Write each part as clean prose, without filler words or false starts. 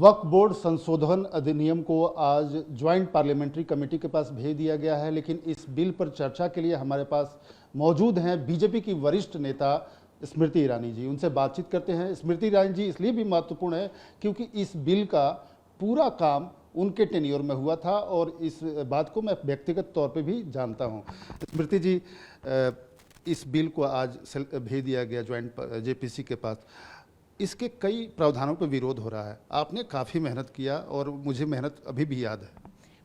वक्फ board संशोधन अधिनियम को आज ज्वाइंट पार्लियामेंट्री कमेटी के पास भेज दिया गया है, लेकिन इस बिल पर चर्चा के लिए हमारे पास मौजूद हैं बीजेपी की वरिष्ठ नेता स्मृति ईरानी जी। उनसे बातचीत करते हैं। स्मृति ईरानी जी इसलिए भी महत्वपूर्ण है क्योंकि इस बिल का पूरा काम उनके टेन्योर में हुआ था और इस बात को मैं व्यक्तिगत तौर पे भी जानता हूं। स्मृति जी, इस बिल को आज भेज दिया गया ज्वाइंट जेपीसी के पास। इसके कई प्रावधानों पर विरोध हो रहा है। आपने काफ़ी मेहनत किया और मुझे मेहनत अभी भी याद है।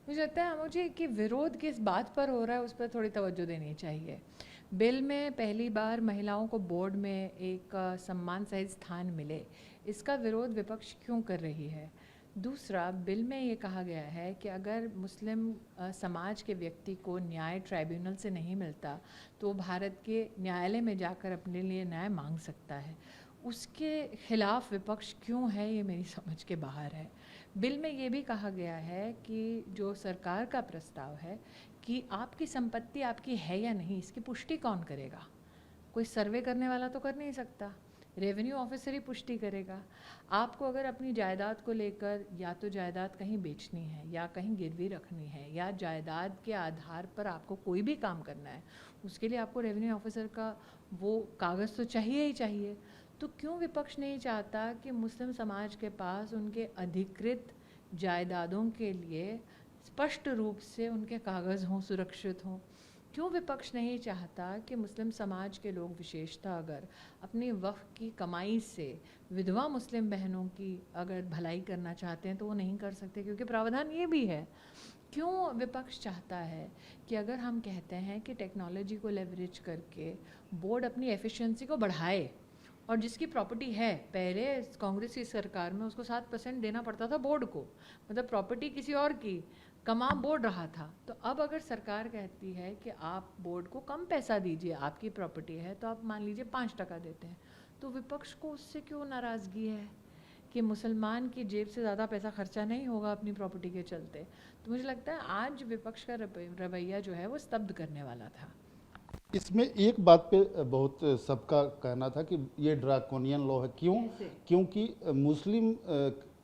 मुझे लगता है मुझे कि विरोध किस बात पर हो रहा है उस पर थोड़ी तवज्जो देनी चाहिए। बिल में पहली बार महिलाओं को बोर्ड में एक सम्मान सहित स्थान मिले, इसका विरोध विपक्ष क्यों कर रही है। दूसरा, बिल में ये कहा गया है कि अगर मुस्लिम समाज के व्यक्ति को न्याय ट्राइब्यूनल से नहीं मिलता तो भारत के न्यायालय में जाकर अपने लिए न्याय मांग सकता है। उसके खिलाफ विपक्ष क्यों है, ये मेरी समझ के बाहर है। बिल में ये भी कहा गया है कि जो सरकार का प्रस्ताव है कि आपकी संपत्ति आपकी है या नहीं, इसकी पुष्टि कौन करेगा। कोई सर्वे करने वाला तो कर नहीं सकता, रेवेन्यू ऑफिसर ही पुष्टि करेगा। आपको अगर अपनी जायदाद को लेकर या तो जायदाद कहीं बेचनी है या कहीं गिरवी रखनी है या जायदाद के आधार पर आपको कोई भी काम करना है, उसके लिए आपको रेवेन्यू ऑफिसर का वो कागज़ तो चाहिए ही चाहिए। तो क्यों विपक्ष नहीं चाहता कि मुस्लिम समाज के पास उनके अधिकृत जायदादों के लिए स्पष्ट रूप से उनके कागज़ हों, सुरक्षित हों। क्यों विपक्ष नहीं चाहता कि मुस्लिम समाज के लोग विशेषतः अगर अपनी वक्फ की कमाई से विधवा मुस्लिम बहनों की अगर भलाई करना चाहते हैं तो वो नहीं कर सकते, क्योंकि प्रावधान ये भी है। क्यों विपक्ष चाहता है कि अगर हम कहते हैं कि टेक्नोलॉजी को लेवरेज करके बोर्ड अपनी एफिशिएंसी को बढ़ाए, और जिसकी प्रॉपर्टी है, पहले कांग्रेस की सरकार में उसको 7% देना पड़ता था बोर्ड को, मतलब प्रॉपर्टी किसी और की कमा बोर्ड रहा था। तो अब अगर सरकार कहती है कि आप बोर्ड को कम पैसा दीजिए, आपकी प्रॉपर्टी है, तो आप मान लीजिए 5% देते हैं, तो विपक्ष को उससे क्यों नाराज़गी है कि मुसलमान की जेब से ज़्यादा पैसा खर्चा नहीं होगा अपनी प्रॉपर्टी के चलते। तो मुझे लगता है आज विपक्ष का रवैया जो है वो स्तब्ध करने वाला था। इसमें एक बात पे बहुत सबका कहना था कि ये ड्रैकोनियन लॉ है। क्यों? क्योंकि मुस्लिम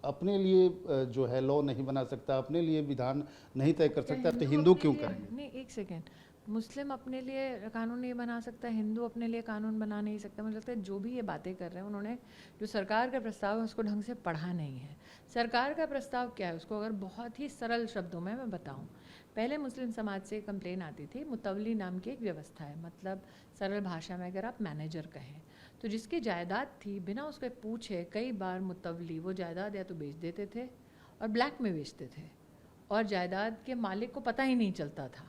अपने लिए जो है लॉ नहीं बना सकता, अपने लिए विधान नहीं तय कर सकता, तो हिंदू क्यों करेंगे? नहीं, एक सेकेंड, मुस्लिम अपने लिए कानून नहीं बना सकता, हिंदू अपने लिए कानून बना नहीं सकता। मुझे लगता है जो भी ये बातें कर रहे हैं उन्होंने जो सरकार का प्रस्ताव है उसको ढंग से पढ़ा नहीं है। सरकार का प्रस्ताव क्या है उसको अगर बहुत ही सरल शब्दों में मैं बताऊं, पहले मुस्लिम समाज से कंप्लेन आती थी, मुतवली नाम की एक व्यवस्था है, मतलब सरल भाषा में अगर आप मैनेजर कहें तो जिसकी जायदाद थी बिना उसके पूछे कई बार मुतवली वो जायदाद या तो बेच देते थे और ब्लैक में बेचते थे और जायदाद के मालिक को पता ही नहीं चलता था।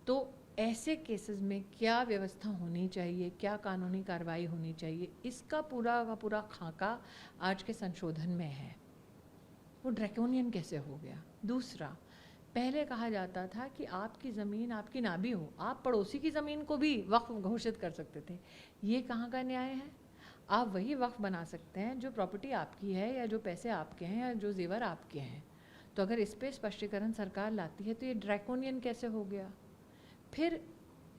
तो ऐसे केसेस में क्या व्यवस्था होनी चाहिए, क्या कानूनी कार्रवाई होनी चाहिए, इसका पूरा का पूरा खाका आज के संशोधन में है। वो ड्रैकोनियन कैसे हो गया। दूसरा, पहले कहा जाता था कि आपकी ज़मीन आपकी ना भी हो, आप पड़ोसी की ज़मीन को भी वक्फ घोषित कर सकते थे। ये कहाँ का न्याय है। आप वही वक्फ बना सकते हैं जो प्रॉपर्टी आपकी है या जो पैसे आपके हैं या जो जेवर आपके हैं। तो अगर इस पर स्पष्टीकरण सरकार लाती है तो ये ड्रैकोनियन कैसे हो गया। फिर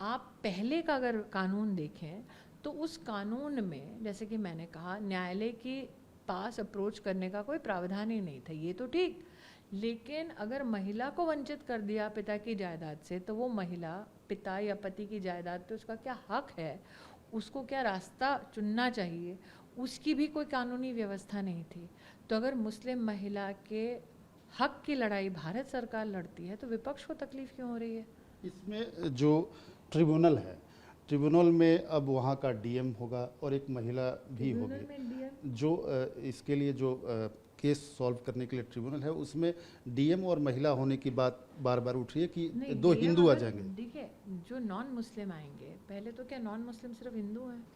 आप पहले का अगर कानून देखें तो उस कानून में जैसे कि मैंने कहा न्यायालय के पास अप्रोच करने का कोई प्रावधान ही नहीं था, ये तो ठीक। लेकिन अगर महिला को वंचित कर दिया पिता की जायदाद से तो वो महिला पिता या पति की जायदाद पे उसका क्या हक है, उसको क्या रास्ता चुनना चाहिए, उसकी भी कोई कानूनी व्यवस्था नहीं थी। तो अगर मुस्लिम महिला के हक की लड़ाई भारत सरकार लड़ती है तो विपक्ष को तकलीफ क्यों हो रही है। इसमें जो ट्रिब्यूनल है, ट्रिब्यूनल में अब वहाँ का डीएम होगा और एक महिला भी होगी। जो इसके लिए जो केस सॉल्व करने के लिए ट्रिब्यूनल है उसमें डीएम और महिला होने की बात बार बार उठ रही है कि दो हिंदू आ जाएंगे। देखिए, जो नॉन मुस्लिम आएंगे, पहले तो क्या नॉन मुस्लिम सिर्फ हिंदू हैं।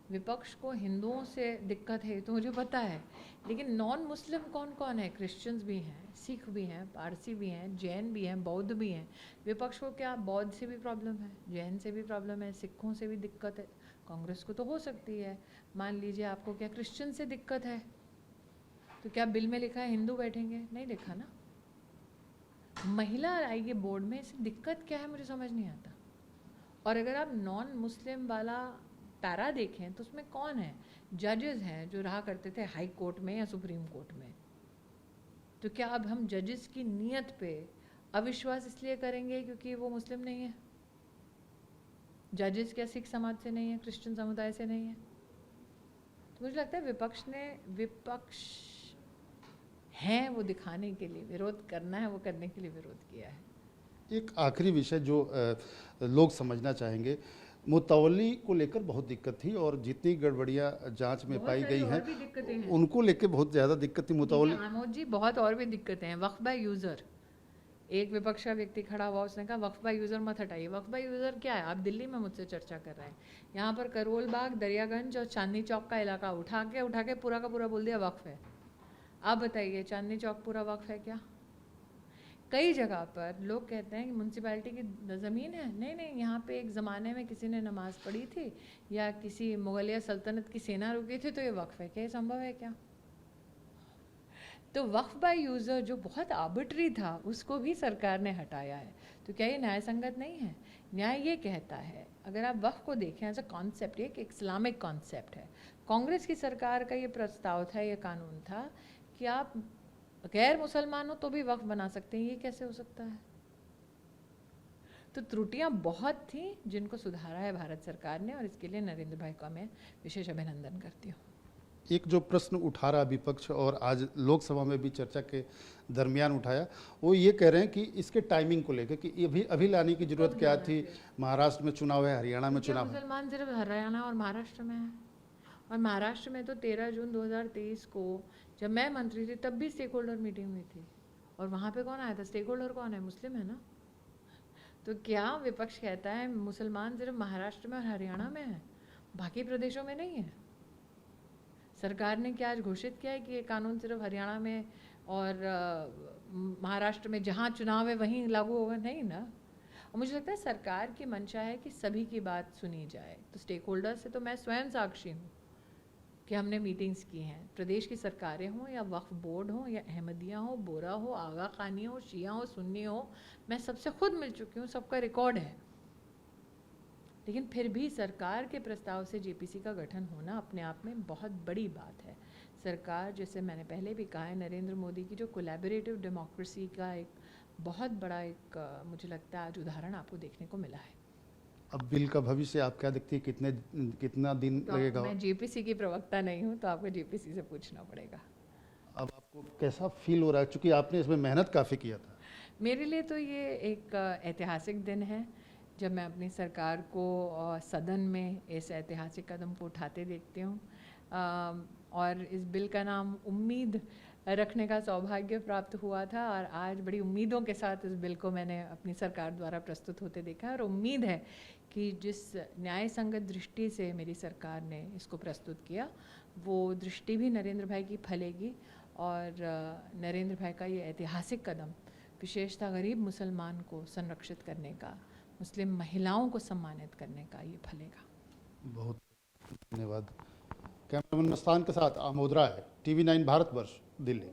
विपक्ष को हिंदुओं से दिक्कत है तो मुझे पता है, लेकिन नॉन मुस्लिम कौन कौन है। क्रिश्चियंस भी हैं, सिख भी हैं, पारसी भी हैं, जैन भी हैं, बौद्ध भी हैं। विपक्ष को क्या बौद्ध से भी प्रॉब्लम है, जैन से भी प्रॉब्लम है, सिखों से भी दिक्कत है। कांग्रेस को तो हो सकती है। मान लीजिए आपको क्या क्रिश्चियन से दिक्कत है, तो क्या बिल में लिखा है हिंदू बैठेंगे, नहीं लिखा ना। महिला आएगी बोर्ड में, इससे दिक्कत क्या है मुझे समझ नहीं आता। और अगर आप नॉन मुस्लिम वाला पैरा देखें तो उसमें कौन है, जजेस हैं जो रहा करते थे हाई कोर्ट में या सुप्रीम कोर्ट में, तो क्या अब हम जजेस की नीयत पे अविश्वास इसलिए करेंगे क्योंकि वो मुस्लिम नहीं है? जजेस क्या सिख समाज से नहीं है, क्रिश्चियन समुदाय से नहीं है? तो मुझे लगता है विपक्ष हैं वो दिखाने के लिए, विरोध करना है वो करने के लिए विरोध किया है। एक आखिरी विषय जो लोग समझना चाहेंगे, मुतवल्ली को लेकर बहुत दिक्कत थी और जितनी गड़बड़ियां जांच में बहुत पाई सारी गई और हैं भी दिक्कतें हैं। उनको लेकर बहुत ज़्यादा दिक्कत थी। मुतवल्ली आमोद जी, बहुत और भी दिक्कतें हैं। वक्फ बाय यूज़र, एक विपक्ष का व्यक्ति खड़ा हुआ, उसने कहा वक्फ बाय यूज़र मत हटाइए। वक्फ बाय यूज़र क्या है? आप दिल्ली में मुझसे चर्चा कर रहे हैं, यहाँ पर करोल बाग, दरियागंज और चांदनी चौक का इलाका उठा के पूरा का पूरा बोल दिया वक्फ है। आप बताइए चांदनी चौक पूरा वक्फ है क्या? कई जगह पर लोग कहते हैं कि म्यूनसिपैलिटी की ज़मीन है। नहीं नहीं, यहाँ पे एक ज़माने में किसी ने नमाज़ पढ़ी थी या किसी मुगलिया सल्तनत की सेना रुकी थी, तो ये वक्फ है क्या? ये संभव है क्या? तो वक्फ बाय यूज़र जो बहुत आर्बिट्री था, उसको भी सरकार ने हटाया है। तो क्या ये न्याय संगत नहीं है? न्याय ये कहता है, अगर आप वक्फ को देखें एज अ कॉन्सेप्ट, एक इस्लामिक कॉन्सेप्ट है। कांग्रेस की सरकार का ये प्रस्ताव था, ये कानून था कि आप गैर मुसलमान हो तो भी वक्फ बना सकते हैं। ये कैसे हो सकता है? तो त्रुटियां बहुत थी जिनको सुधारा है भारत सरकार ने, और इसके लिए नरेंद्र भाई का मैं विशेष अभिनंदन करती हूँ। एक जो प्रश्न उठा रहा विपक्ष और आज लोकसभा में भी चर्चा के दरमियान उठाया, वो ये कह रहे हैं कि इसके टाइमिंग को लेकर कि अभी लाने की जरूरत क्या थी? महाराष्ट्र में चुनाव है, हरियाणा में चुनाव है। मुसलमान सिर्फ हरियाणा और महाराष्ट्र में है, और महाराष्ट्र में तो 13 जून 2023 को जब मैं मंत्री थी तब भी स्टेक होल्डर मीटिंग हुई थी, और वहाँ पे कौन आया था? स्टेक होल्डर कौन है? मुस्लिम है ना। तो क्या विपक्ष कहता है मुसलमान सिर्फ महाराष्ट्र में और हरियाणा में है, बाकी प्रदेशों में नहीं है? सरकार ने क्या आज घोषित किया है कि ये कानून सिर्फ हरियाणा में और महाराष्ट्र में जहाँ चुनाव है वहीं लागू होगा? नहीं ना। और मुझे लगता है सरकार की मंशा है कि सभी की बात सुनी जाए। तो स्टेक होल्डर से तो मैं स्वयं साक्षी हूँ कि हमने मीटिंग्स की हैं, प्रदेश की सरकारें हों या वक्फ बोर्ड हो या अहमदिया हो, बोरा हो, आगा खानी हो, शिया हो, सुन्नी हो, मैं सबसे खुद मिल चुकी हूँ, सबका रिकॉर्ड है। लेकिन फिर भी सरकार के प्रस्ताव से जेपीसी का गठन होना अपने आप में बहुत बड़ी बात है। सरकार, जैसे मैंने पहले भी कहा है, नरेंद्र मोदी की जो कोलैबोरेटिव डेमोक्रेसी का एक बहुत बड़ा मुझे लगता है आज उदाहरण आपको देखने को मिला है। अब बिल का भविष्य आप क्या देखती है, कितना दिन तो लगेगा? मैं जेपीसी की प्रवक्ता नहीं हूँ, तो आपको जेपीसी से पूछना पड़ेगा। अब आपको कैसा फील हो रहा है, क्योंकि आपने इसमें मेहनत काफ़ी किया था? मेरे लिए तो ये एक ऐतिहासिक दिन है जब मैं अपनी सरकार को सदन में इस ऐतिहासिक कदम को उठाते देखती हूँ, और इस बिल का नाम उम्मीद रखने का सौभाग्य प्राप्त हुआ था, और आज बड़ी उम्मीदों के साथ इस बिल को मैंने अपनी सरकार द्वारा प्रस्तुत होते देखा है। और उम्मीद है कि जिस न्याय संगत दृष्टि से मेरी सरकार ने इसको प्रस्तुत किया, वो दृष्टि भी नरेंद्र भाई की फलेगी, और नरेंद्र भाई का ये ऐतिहासिक कदम विशेषतः गरीब मुसलमान को संरक्षित करने का, मुस्लिम महिलाओं को सम्मानित करने का ये फलेगा। बहुत धन्यवाद। कैमरामैन मस्तान के साथ आमोद राय, TV9 भारतवर्ष, दिल्ली।